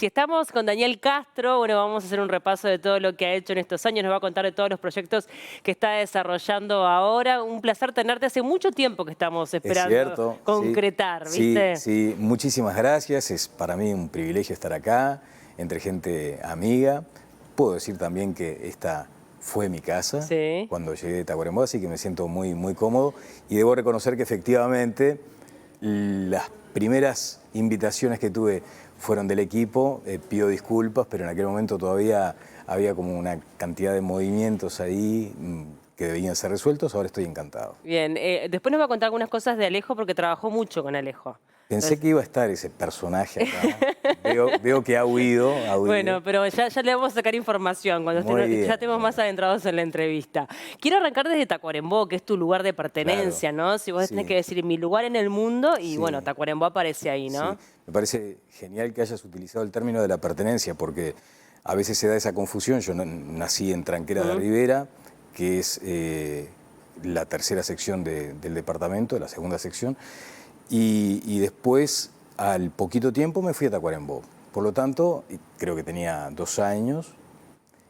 Si estamos con Daniel Castro, bueno, vamos a hacer un repaso de todo lo que ha hecho en estos años, nos va a contar de todos los proyectos que está desarrollando ahora. Un placer tenerte, hace mucho tiempo que estamos Es esperando cierto, sí, concretar, sí, ¿viste? sí, muchísimas gracias. Es para mí un privilegio estar acá, entre gente amiga. Puedo decir también que esta fue mi casa Sí. cuando llegué de Tacuarembó, así que me siento muy, muy cómodo. Y debo reconocer que efectivamente las primeras invitaciones que tuve fueron del equipo. Pido disculpas, pero en aquel momento todavía había como una cantidad de movimientos ahí que debían ser resueltos. Ahora estoy encantado. Bien, después nos va a contar algunas cosas de Alejo porque trabajó mucho con Alejo. Pensé que iba a estar ese personaje acá. Veo que ha huido. Bueno, pero ya le vamos a sacar información cuando Muy bien, ya estemos más adentrados en la entrevista. Quiero arrancar desde Tacuarembó, que es tu lugar de pertenencia, claro. ¿no? Si vos tenés Sí, que decir mi lugar en el mundo, y sí, bueno, Tacuarembó aparece ahí, sí. ¿no? Me parece genial que hayas utilizado el término de la pertenencia, porque a veces se da esa confusión. Yo nací en Tranquera de Rivera, que es la tercera sección del departamento, la segunda sección, y después, al poquito tiempo, me fui a Tacuarembó. Por lo tanto, creo que tenía 2 años.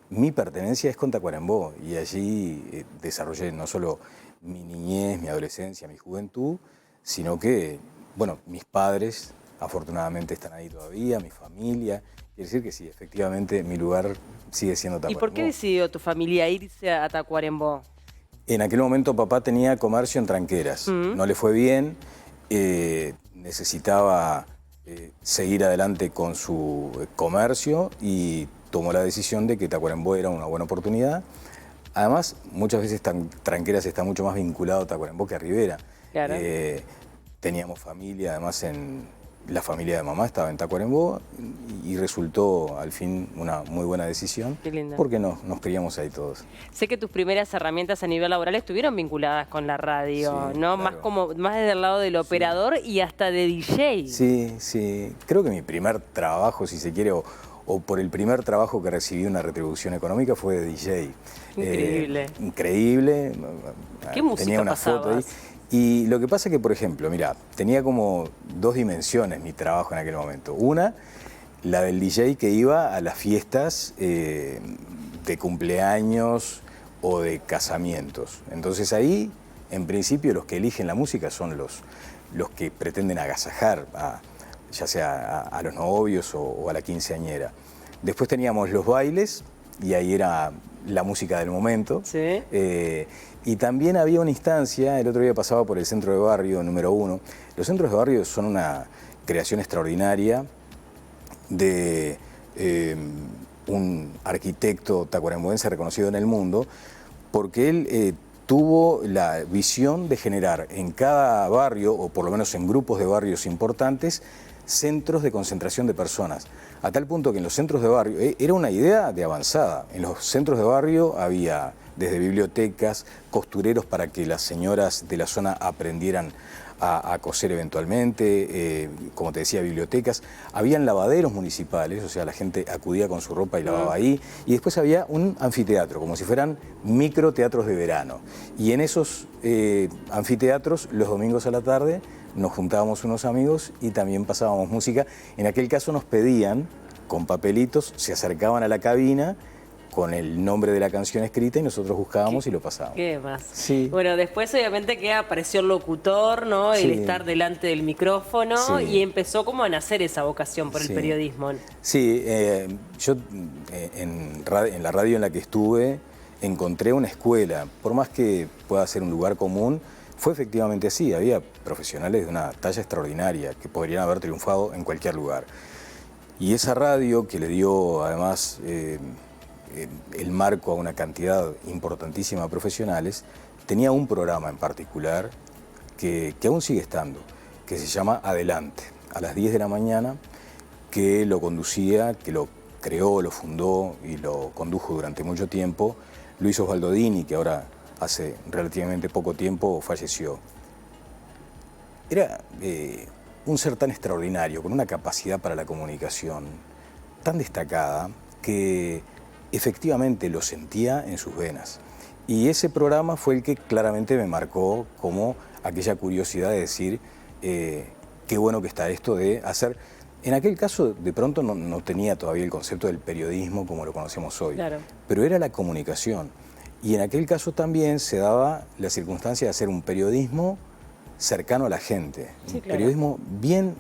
Mi pertenencia es con Tacuarembó y allí desarrollé no solo mi niñez, mi adolescencia, mi juventud, sino que, bueno, mis padres afortunadamente están ahí todavía, mi familia. Quiere decir que sí, efectivamente mi lugar sigue siendo ¿Y Tacuarembó. por qué decidió tu familia irse a Tacuarembó? En aquel momento papá tenía comercio en Tranqueras, no le fue bien, necesitaba seguir adelante con su comercio y tomó la decisión de que Tacuarembó era una buena oportunidad. Además, muchas veces Tranqueras está mucho más vinculado a Tacuarembó que a Rivera. Claro. Teníamos familia, además la familia de mamá estaba en Tacuarembó y resultó al fin una muy buena decisión. Qué lindo. Porque nos criamos ahí todos. Sé que tus primeras herramientas a nivel laboral estuvieron vinculadas con la radio, Sí, ¿no? claro. Más desde el lado del operador y hasta de DJ. Sí, sí. Creo que mi primer trabajo, si se quiere, o por el primer trabajo que recibí una retribución económica fue de DJ. Increíble. Increíble. ¿Qué música tenía una foto ahí. pasabas? Y lo que pasa es que, por ejemplo, mira, tenía como 2 dimensiones mi trabajo en aquel momento. Una, la del DJ que iba a las fiestas de cumpleaños o de casamientos. Entonces ahí, en principio, los que eligen la música son los que pretenden agasajar, ya sea a los novios o a la quinceañera. Después teníamos los bailes, y ahí era la música del momento. Sí. Y también había una instancia, el otro día pasaba por el centro de barrio número 1. Los centros de barrio son una creación extraordinaria de un arquitecto tacuarembóense reconocido en el mundo, porque él tuvo la visión de generar en cada barrio, o por lo menos en grupos de barrios importantes, centros de concentración de personas. A tal punto que en los centros de barrio, era una idea de avanzada, en los centros de barrio había desde bibliotecas, costureros para que las señoras de la zona aprendieran a coser eventualmente, como te decía, bibliotecas. Habían lavaderos municipales, o sea, la gente acudía con su ropa y lavaba ahí. Y después había un anfiteatro, como si fueran microteatros de verano. Y en esos anfiteatros, los domingos a la tarde, nos juntábamos unos amigos y también pasábamos música. En aquel caso nos pedían, con papelitos, se acercaban a la cabina con el nombre de la canción escrita y nosotros buscábamos y lo pasábamos. ¿Qué más? Sí. Bueno, después obviamente que apareció el locutor, ¿no? El Sí. estar delante del micrófono Sí. y empezó como a nacer esa vocación por el Sí. periodismo. Sí, yo en la radio en la que estuve encontré una escuela, por más que pueda ser un lugar común, fue efectivamente así, había profesionales de una talla extraordinaria que podrían haber triunfado en cualquier lugar. Y esa radio que le dio además el marco a una cantidad importantísima de profesionales, tenía un programa en particular que aún sigue estando, que se llama Adelante, a las 10 de la mañana, que lo conducía, que lo creó, lo fundó y lo condujo durante mucho tiempo Luis Osvaldo Dini, que ahora hace relativamente poco tiempo falleció. Era un ser tan extraordinario, con una capacidad para la comunicación tan destacada, que efectivamente lo sentía en sus venas. Y ese programa fue el que claramente me marcó como aquella curiosidad de decir, qué bueno que está esto de hacer En aquel caso, de pronto no tenía todavía el concepto del periodismo como lo conocemos hoy, Claro. pero era la comunicación. Y en aquel caso también se daba la circunstancia de hacer un periodismo cercano a la gente, Sí, un claro. periodismo bien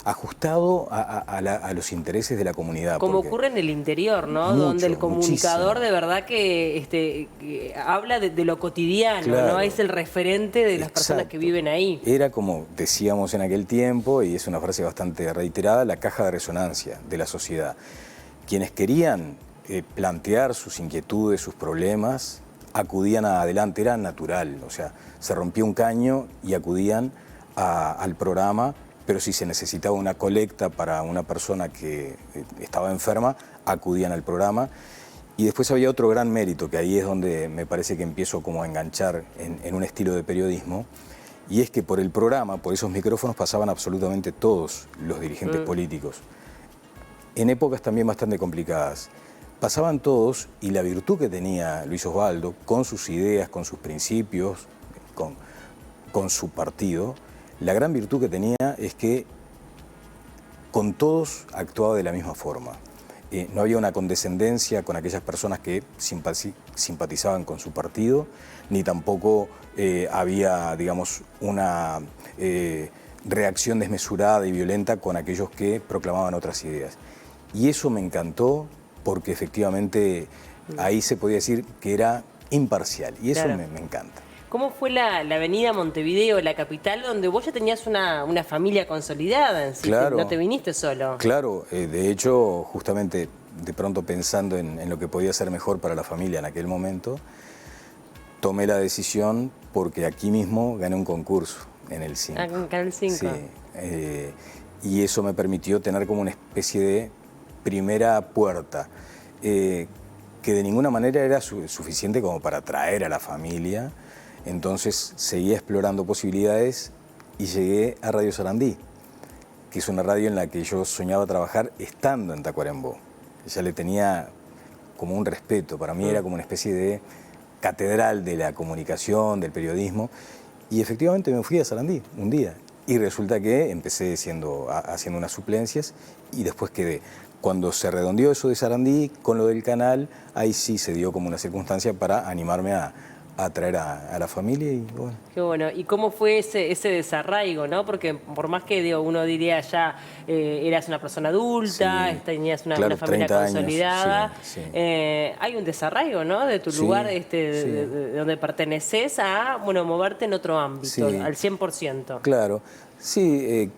ajustado a los intereses de la comunidad. Como porque ocurre en el interior, ¿no? mucho, Donde el comunicador muchísimo. de verdad que habla de lo cotidiano, ¿no? Claro. Es el referente de las personas que Exacto. viven ahí. Era como decíamos en aquel tiempo, y es una frase bastante reiterada, la caja de resonancia de la sociedad. Quienes querían plantear sus inquietudes, sus problemas, acudían adelante, era natural, o sea, se rompía un caño y acudían al programa, pero si se necesitaba una colecta para una persona que estaba enferma, acudían al programa. Y después había otro gran mérito, que ahí es donde me parece que empiezo como a enganchar en un estilo de periodismo, y es que por el programa, por esos micrófonos, pasaban absolutamente todos los dirigentes políticos. En épocas también bastante complicadas. Pasaban todos, y la virtud que tenía Luis Osvaldo, con sus ideas, con sus principios, con su partido, la gran virtud que tenía es que con todos actuaba de la misma forma. No había una condescendencia con aquellas personas que simpatizaban con su partido, ni tampoco había, digamos, una reacción desmesurada y violenta con aquellos que proclamaban otras ideas. Y eso me encantó porque efectivamente ahí se podía decir que era imparcial, y eso Claro. me encanta. ¿Cómo fue la avenida Montevideo, la capital, donde vos ya tenías una familia consolidada en sí? Claro. No te viniste solo. Claro, de hecho, justamente de pronto pensando en lo que podía ser mejor para la familia en aquel momento, tomé la decisión porque aquí mismo gané un concurso en el 5. Ah, en Canal 5. Sí, y eso me permitió tener como una especie de primera puerta, que de ninguna manera era suficiente como para atraer a la familia. Entonces seguía explorando posibilidades y llegué a Radio Sarandí, que es una radio en la que yo soñaba trabajar estando en Tacuarembó. Ya le tenía como un respeto, para mí era como una especie de catedral de la comunicación, del periodismo, y efectivamente me fui a Sarandí un día, y resulta que empecé haciendo unas suplencias y después quedé. Cuando se redondeó eso de Sarandí con lo del canal, ahí sí se dio como una circunstancia para animarme a traer a la familia y bueno. Qué bueno. ¿Y cómo fue ese desarraigo, no? Porque por más que digo, uno diría ya eras una persona adulta, Sí, tenías una claro, familia 30 años, consolidada, sí, sí. Hay un desarraigo, ¿no? De tu Sí, lugar, sí. de donde perteneces a, bueno, moverte en otro ámbito, Sí. al 100%. Claro, sí,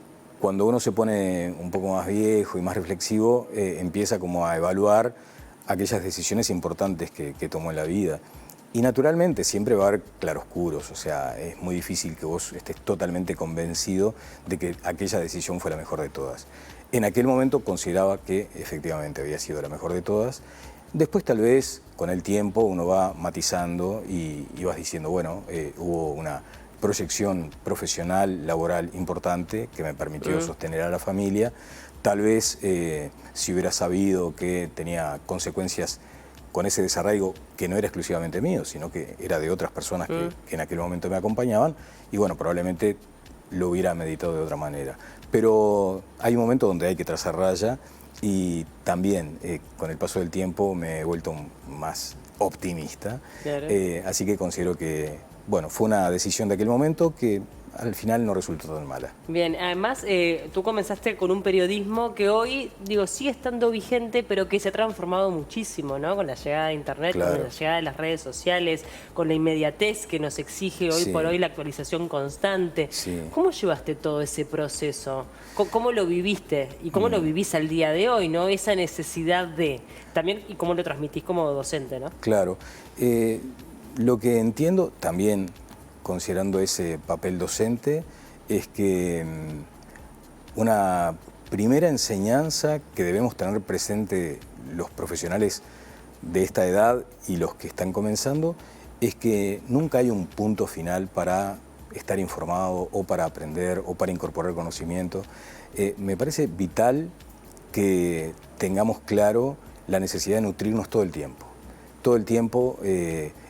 cuando uno se pone un poco más viejo y más reflexivo, empieza como a evaluar aquellas decisiones importantes que tomó en la vida. Y naturalmente siempre va a haber claroscuros, o sea, es muy difícil que vos estés totalmente convencido de que aquella decisión fue la mejor de todas. En aquel momento consideraba que efectivamente había sido la mejor de todas. Después tal vez con el tiempo uno va matizando y vas diciendo, bueno, hubo una proyección profesional, laboral importante que me permitió sostener a la familia. Tal vez si hubiera sabido que tenía consecuencias con ese desarraigo que no era exclusivamente mío, sino que era de otras personas que en aquel momento me acompañaban, y bueno, probablemente lo hubiera meditado de otra manera. Pero hay un momento donde hay que trazar raya, y también con el paso del tiempo me he vuelto más optimista. Claro. Así que considero que, bueno, fue una decisión de aquel momento que al final no resultó tan mala. Bien, además tú comenzaste con un periodismo que hoy, digo, sigue estando vigente, pero que se ha transformado muchísimo, ¿no? Con la llegada de Internet, Claro. con la llegada de las redes sociales, con la inmediatez que nos exige hoy Sí. por hoy la actualización constante. Sí. ¿Cómo llevaste todo ese proceso? ¿Cómo lo viviste? ¿Y cómo lo vivís al día de hoy, no? Esa necesidad de... También, y cómo lo transmitís como docente, ¿no? Claro. Lo que entiendo también, considerando ese papel docente, es que una primera enseñanza que debemos tener presente los profesionales de esta edad y los que están comenzando es que nunca hay un punto final para estar informado o para aprender o para incorporar conocimiento. Me parece vital que tengamos claro la necesidad de nutrirnos todo el tiempo. Todo el tiempo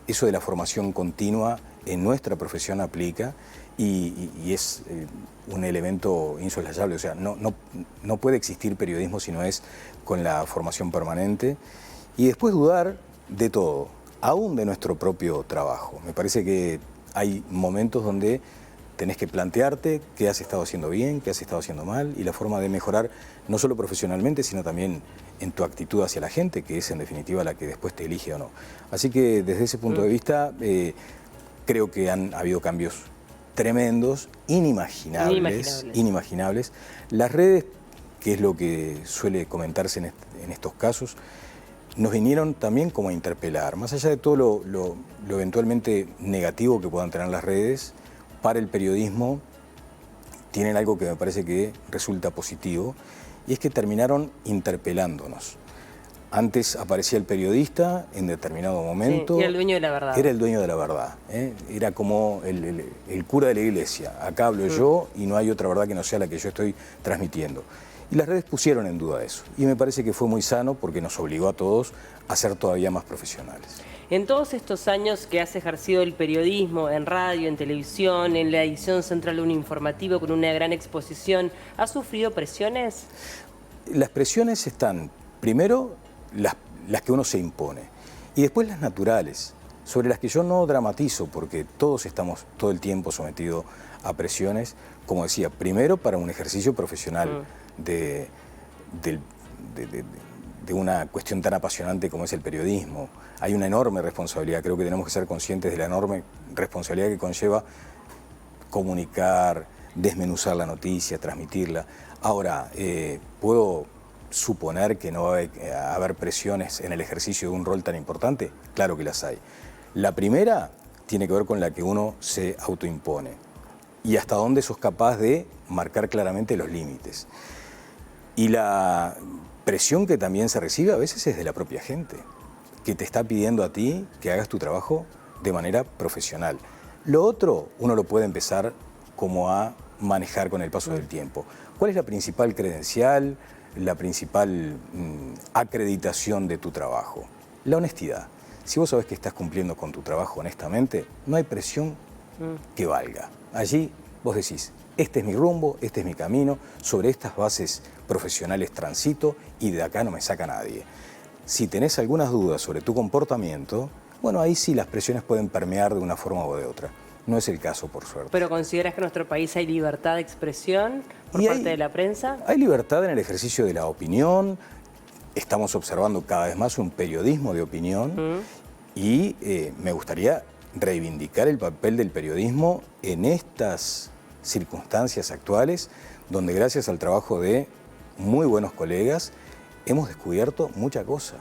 eso de la formación continua en nuestra profesión aplica, y es un elemento insoslayable. O sea, no puede existir periodismo si no es con la formación permanente. Y después dudar de todo, aún de nuestro propio trabajo. Me parece que hay momentos donde tenés que plantearte qué has estado haciendo bien, qué has estado haciendo mal, y la forma de mejorar no solo profesionalmente, sino también en tu actitud hacia la gente, que es en definitiva la que después te elige o no. Así que desde ese punto de vista, creo que han habido cambios tremendos, inimaginables. Las redes, que es lo que suele comentarse en estos casos, nos vinieron también como a interpelar, más allá de todo lo eventualmente negativo que puedan tener las redes, para el periodismo tienen algo que me parece que resulta positivo, y es que terminaron interpelándonos. Antes aparecía el periodista en determinado momento. Sí, era el dueño de la verdad. Era el dueño de la verdad. Era como el cura de la iglesia. Acá hablo yo y no hay otra verdad que no sea la que yo estoy transmitiendo. Y las redes pusieron en duda eso. Y me parece que fue muy sano porque nos obligó a todos a ser todavía más profesionales. En todos estos años que has ejercido el periodismo, en radio, en televisión, en la edición central de un informativo con una gran exposición, ¿has sufrido presiones? Las presiones están, primero, las que uno se impone, y después las naturales, sobre las que yo no dramatizo, porque todos estamos todo el tiempo sometidos a presiones, como decía, primero para un ejercicio profesional de una cuestión tan apasionante como es el periodismo. Hay una enorme responsabilidad, creo que tenemos que ser conscientes de la enorme responsabilidad que conlleva comunicar, desmenuzar la noticia, transmitirla. Ahora, ¿puedo suponer que no va a haber presiones en el ejercicio de un rol tan importante? Claro que las hay. La primera tiene que ver con la que uno se autoimpone y hasta dónde sos capaz de marcar claramente los límites. Y la presión que también se recibe a veces es de la propia gente, que te está pidiendo a ti que hagas tu trabajo de manera profesional. Lo otro uno lo puede empezar como a manejar con el paso del tiempo. ¿Cuál es la principal credencial, la principal acreditación de tu trabajo? La honestidad. Si vos sabés que estás cumpliendo con tu trabajo honestamente, no hay presión que valga. Allí vos decís, este es mi rumbo, este es mi camino, sobre estas bases profesionales transito y de acá no me saca nadie. Si tenés algunas dudas sobre tu comportamiento, bueno, ahí sí las presiones pueden permear de una forma o de otra. No es el caso, por suerte. ¿Pero consideras que en nuestro país hay libertad de expresión por parte de la prensa? Hay libertad en el ejercicio de la opinión. Estamos observando cada vez más un periodismo de opinión y me gustaría reivindicar el papel del periodismo en estas circunstancias actuales, donde gracias al trabajo de muy buenos colegas hemos descubierto mucha cosa.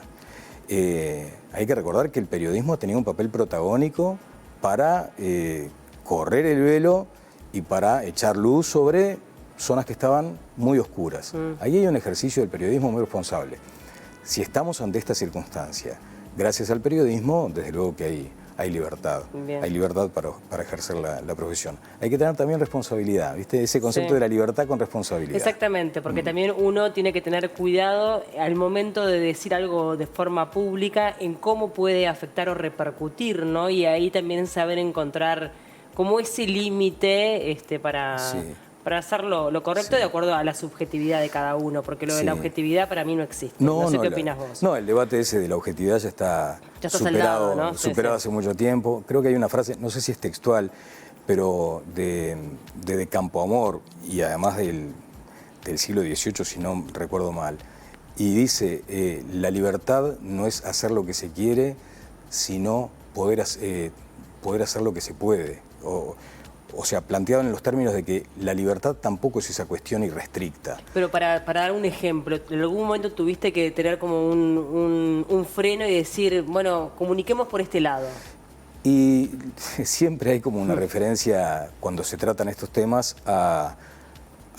Hay que recordar que el periodismo tenía un papel protagónico para correr el velo y para echar luz sobre zonas que estaban muy oscuras. Ahí hay un ejercicio del periodismo muy responsable. Si estamos ante esta circunstancia, gracias al periodismo, desde luego que hay libertad. Bien. Hay libertad para ejercer la profesión. Hay que tener también responsabilidad, ¿viste? Ese concepto de la libertad con responsabilidad. Exactamente, porque también uno tiene que tener cuidado al momento de decir algo de forma pública en cómo puede afectar o repercutir, ¿no? Y ahí también saber encontrar como ese límite para hacer lo correcto de acuerdo a la subjetividad de cada uno, porque lo de la objetividad para mí no existe. No sé qué opinas vos. No, el debate ese de la objetividad ya está superado, ¿no? Superado hace mucho tiempo. Creo que hay una frase, no sé si es textual, pero de Campo Amor, y además del siglo XVIII, si no recuerdo mal, y dice, la libertad no es hacer lo que se quiere, sino poder hacer lo que se puede. O sea, planteado en los términos de que la libertad tampoco es esa cuestión irrestricta. Pero para dar un ejemplo, ¿en algún momento tuviste que tener como un freno y decir, bueno, comuniquemos por este lado? Y siempre hay como una referencia, cuando se tratan estos temas, a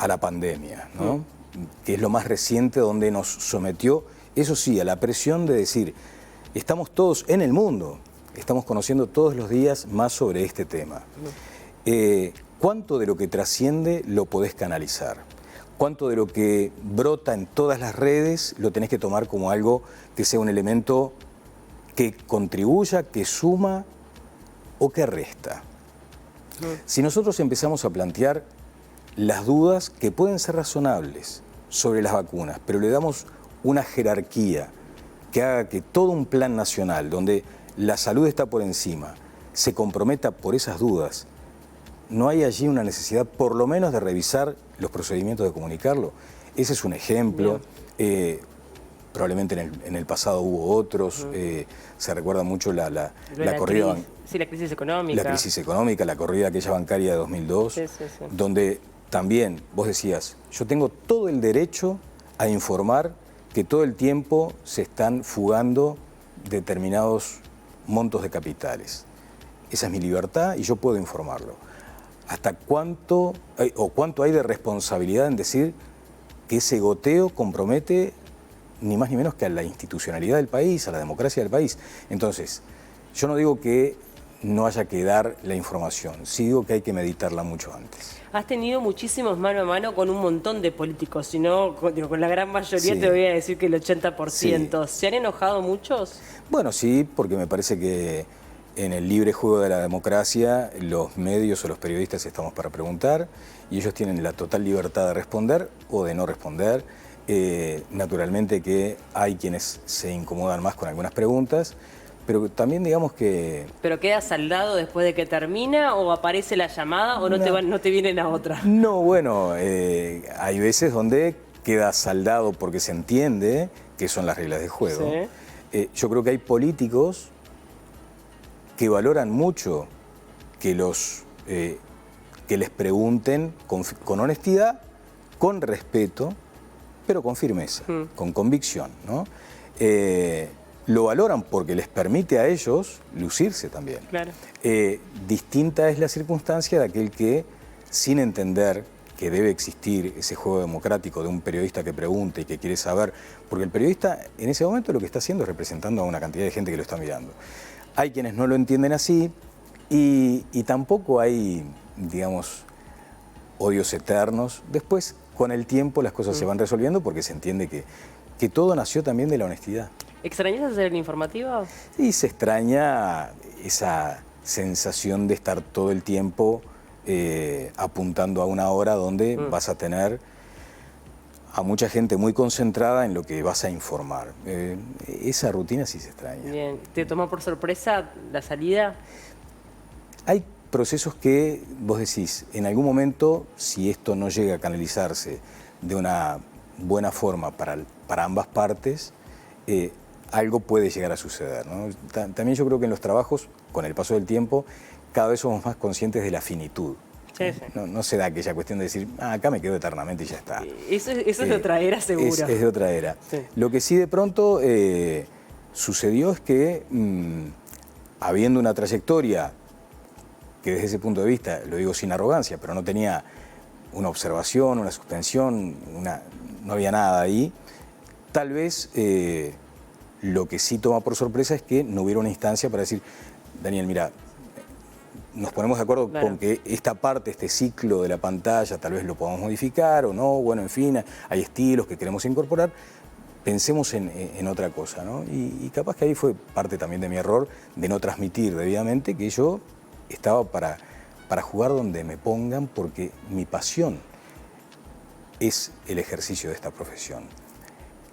la pandemia, ¿no? Que es lo más reciente, donde nos sometió, eso sí, a la presión de decir, estamos todos en el mundo, estamos conociendo todos los días más sobre este tema. ¿Cuánto de lo que trasciende lo podés canalizar? ¿Cuánto de lo que brota en todas las redes lo tenés que tomar como algo que sea un elemento que contribuya, que suma o que resta? Si nosotros empezamos a plantear las dudas que pueden ser razonables sobre las vacunas, pero le damos una jerarquía que haga que todo un plan nacional, donde la salud está por encima, se comprometa por esas dudas, ¿no hay allí una necesidad por lo menos de revisar los procedimientos de comunicarlo? Ese es un ejemplo. Probablemente en el pasado hubo otros. Se recuerda mucho la corrida... Sí, la crisis económica. La crisis económica, la corrida aquella bancaria de 2002, sí. donde también vos decías, yo tengo todo el derecho a informar que todo el tiempo se están fugando determinados montos de capitales. Esa es mi libertad y yo puedo informarlo. ¿Hasta cuánto hay de responsabilidad en decir que ese goteo compromete ni más ni menos que a la institucionalidad del país, a la democracia del país? Entonces, yo no digo que no haya que dar la información, sí digo que hay que meditarla mucho antes. Has tenido muchísimos mano a mano con un montón de políticos, si no, con la gran mayoría Sí. te voy a decir que el 80%. Sí. ¿Se han enojado muchos? Bueno, sí, porque me parece que en el libre juego de la democracia los medios o los periodistas estamos para preguntar y ellos tienen la total libertad de responder o de no responder. Naturalmente que hay quienes se incomodan más con algunas preguntas, pero también digamos que... ¿Pero queda saldado después de que termina o aparece la llamada o no te vienen a otra? No, bueno, hay veces donde queda saldado porque se entiende que son las reglas de juego. Sí. Yo creo que hay políticos que valoran mucho que les pregunten con honestidad, con respeto, pero con firmeza, con convicción, ¿no? Lo valoran porque les permite a ellos lucirse también. Claro. Distinta es la circunstancia de aquel que, sin entender que debe existir ese juego democrático de un periodista que pregunta y que quiere saber, porque el periodista en ese momento lo que está haciendo es representando a una cantidad de gente que lo está mirando. Hay quienes no lo entienden así y tampoco hay, digamos, odios eternos. Después, con el tiempo, las cosas se van resolviendo porque se entiende que todo nació también de la honestidad. ¿Extrañas hacer el informativo? Y se extraña esa sensación de estar todo el tiempo apuntando a una hora donde vas a tener a mucha gente muy concentrada en lo que vas a informar. Esa rutina sí se extraña. Bien. ¿Te tomó por sorpresa la salida? Hay procesos que vos decís, en algún momento, si esto no llega a canalizarse de una buena forma para ambas partes, algo puede llegar a suceder, ¿no? También yo creo que en los trabajos, con el paso del tiempo, cada vez somos más conscientes de la finitud. Sí, sí. No se da aquella cuestión de decir, acá me quedo eternamente y ya está. Eso es de otra era, seguro. Es de otra era. Sí. Lo que sí de pronto sucedió es que, habiendo una trayectoria que desde ese punto de vista, lo digo sin arrogancia, pero no tenía una observación, una suspensión, no había nada ahí, tal vez lo que sí toma por sorpresa es que no hubiera una instancia para decir, Daniel, mira, nos ponemos de acuerdo con que esta parte, este ciclo de la pantalla, tal vez lo podamos modificar o no, bueno, en fin, hay estilos que queremos incorporar, pensemos en otra cosa, ¿no? Y capaz que ahí fue parte también de mi error de no transmitir debidamente que yo estaba para jugar donde me pongan, porque mi pasión es el ejercicio de esta profesión.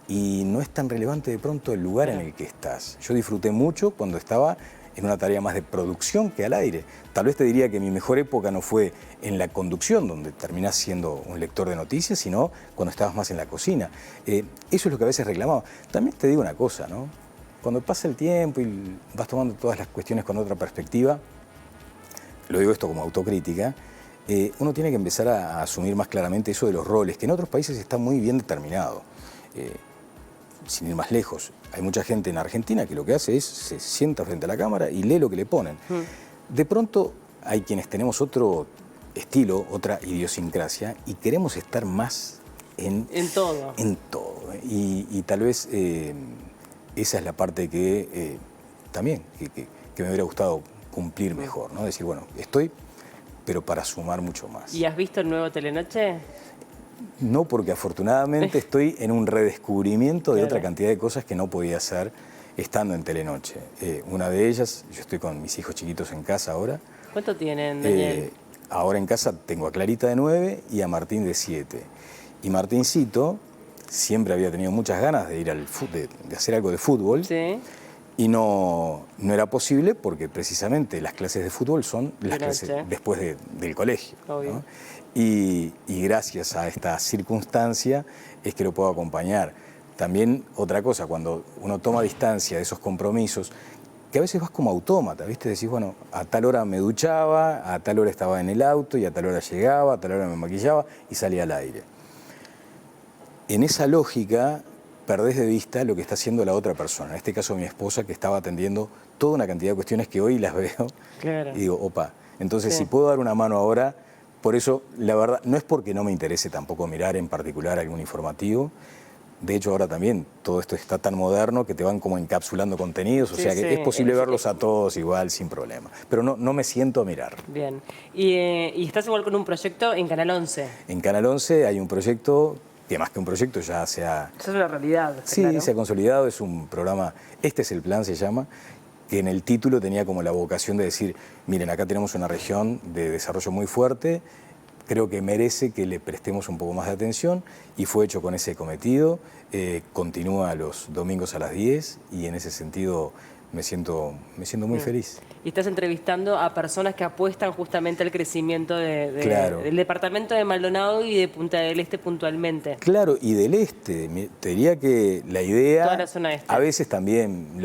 Y no es tan relevante de pronto el lugar en el que estás. Yo disfruté mucho cuando estaba en una tarea más de producción que al aire. Tal vez te diría que mi mejor época no fue en la conducción, donde terminás siendo un lector de noticias, sino cuando estabas más en la cocina. Eso es lo que a veces reclamaba. También te digo una cosa, ¿no? Cuando pasa el tiempo y vas tomando todas las cuestiones con otra perspectiva, lo digo esto como autocrítica, uno tiene que empezar a asumir más claramente eso de los roles, que en otros países está muy bien determinado. Sin ir más lejos, hay mucha gente en Argentina que lo que hace es se sienta frente a la cámara y lee lo que le ponen. De pronto hay quienes tenemos otro estilo, otra idiosincrasia y queremos estar más en todo. En todo. Y tal vez esa es la parte que también que me hubiera gustado cumplir mejor, ¿no? Decir, bueno, estoy, pero para sumar mucho más. ¿Y has visto el nuevo Telenoche? No, porque afortunadamente estoy en un redescubrimiento de otra cantidad de cosas que no podía hacer estando en Telenoche. Una de ellas, yo estoy con mis hijos chiquitos en casa ahora, ¿Cuánto tienen, Daniel? Ahora en casa tengo a Clarita de 9 y a Martín de 7. Y Martincito siempre había tenido muchas ganas de ir de hacer algo de fútbol. Sí. Y no era posible porque precisamente las clases de fútbol son las clases después del colegio, ¿no? Y gracias a esta circunstancia es que lo puedo acompañar. También otra cosa, cuando uno toma distancia de esos compromisos, que a veces vas como autómata, ¿viste? Decís, bueno, a tal hora me duchaba, a tal hora estaba en el auto y a tal hora llegaba, a tal hora me maquillaba y salía al aire. En esa lógica perdés de vista lo que está haciendo la otra persona, en este caso mi esposa, que estaba atendiendo toda una cantidad de cuestiones que hoy las veo y digo, opa, entonces si puedo dar una mano ahora, por eso la verdad, no es porque no me interese tampoco mirar en particular algún informativo, de hecho ahora también todo esto está tan moderno que te van como encapsulando contenidos, o sea que es posible verlos a todos igual sin problema, pero no me siento a mirar. Bien, y estás igual con un proyecto en Canal 11. En Canal 11 hay un proyecto que más que un proyecto ya se ha... Eso es una realidad. Sí, claro. Se ha consolidado, es un programa, Este es el Plan se llama, que en el título tenía como la vocación de decir, miren, acá tenemos una región de desarrollo muy fuerte, creo que merece que le prestemos un poco más de atención y fue hecho con ese cometido, continúa los domingos a las 10 y en ese sentido me siento muy feliz. Y estás entrevistando a personas que apuestan justamente al crecimiento claro. del departamento de Maldonado y de Punta del Este puntualmente. Claro, y del Este. Te diría que la idea... Toda la zona este. A veces también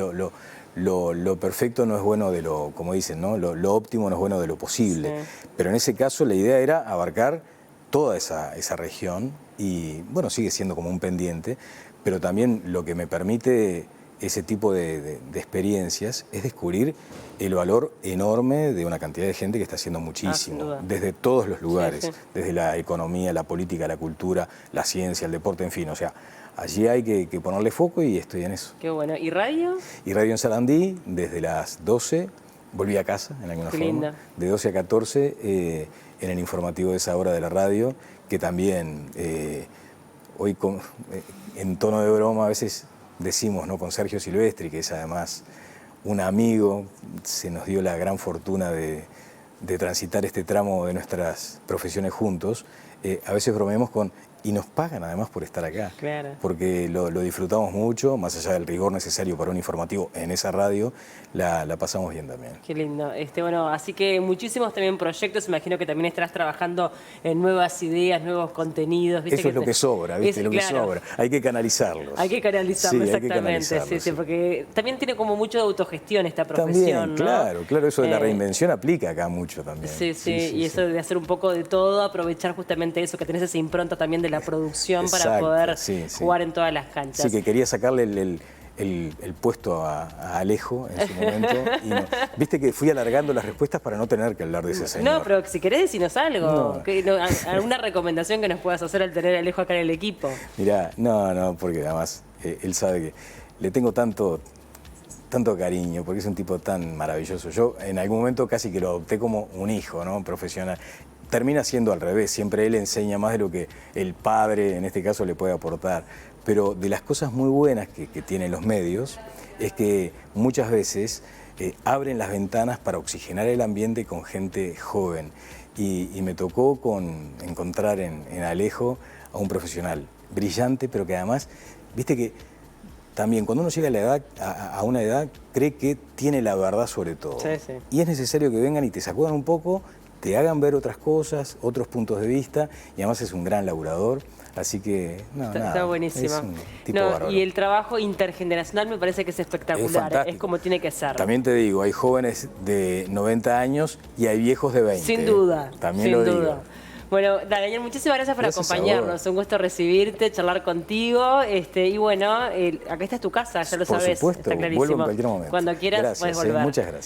lo perfecto no es bueno de lo, como dicen, ¿no? Lo óptimo no es bueno de lo posible. Sí. Pero en ese caso la idea era abarcar toda esa región y, bueno, sigue siendo como un pendiente, pero también lo que me permite ese tipo de experiencias es descubrir el valor enorme de una cantidad de gente que está haciendo muchísimo, desde todos los lugares, desde la economía, la política, la cultura, la ciencia, el deporte, en fin, o sea, allí hay que ponerle foco y estoy en eso. Qué bueno. ¿Y radio? Y radio en Sarandí, desde las 12, volví a casa, en alguna forma, linda. De 12 a 14, en el informativo de esa hora de la radio, que también hoy en tono de broma a veces decimos, ¿no?, con Sergio Silvestri, que es además un amigo, se nos dio la gran fortuna de transitar este tramo de nuestras profesiones juntos, a veces bromeamos con, y nos pagan además por estar acá, claro. Porque lo disfrutamos mucho, más allá del rigor necesario para un informativo en esa radio, la pasamos bien también. Qué lindo. Bueno, así que muchísimos también proyectos, imagino que también estarás trabajando en nuevas ideas, nuevos contenidos. ¿Viste? Eso es lo que sobra, ¿viste? Lo que sobra. Hay que canalizarlos. Hay que canalizarlo, sí, exactamente. Sí, porque también tiene como mucho de autogestión esta profesión, también, ¿no? Claro, eso de la reinvención aplica acá mucho también. Sí, y eso de hacer un poco de todo, aprovechar justamente eso, que tenés esa impronta también de la producción. Exacto, para poder jugar en todas las canchas. Sí, que quería sacarle el puesto a Alejo en su momento. Y no. Viste que fui alargando las respuestas para no tener que hablar de ese señor. No, pero si querés decirnos algo. ¿Alguna recomendación que nos puedas hacer al tener a Alejo acá en el equipo? Mirá, no, porque además él sabe que le tengo tanto cariño, porque es un tipo tan maravilloso. Yo en algún momento casi que lo adopté como un hijo, ¿no?, profesional. Termina siendo al revés, siempre él enseña más de lo que el padre, en este caso, le puede aportar. Pero de las cosas muy buenas que tienen los medios es que muchas veces abren las ventanas para oxigenar el ambiente con gente joven. Y me tocó encontrar en Alejo a un profesional brillante, pero que además, viste que también cuando uno llega a una edad, cree que tiene la verdad sobre todo. Sí. Y es necesario que vengan y te sacudan un poco, te hagan ver otras cosas, otros puntos de vista, y además es un gran laburador, así que está buenísimo. Es un tipo bárbaro. Y el trabajo intergeneracional me parece que es espectacular, es como tiene que ser. También te digo, hay jóvenes de 90 años y hay viejos de 20. Sin duda, también lo digo. Bueno, Daniel, muchísimas gracias por acompañarnos. Un gusto recibirte, charlar contigo. Y bueno, acá está tu casa, ya lo sabes. Por supuesto, está clarísimo. vuelvo en cualquier momento. Cuando quieras, puedes volver. Muchas gracias.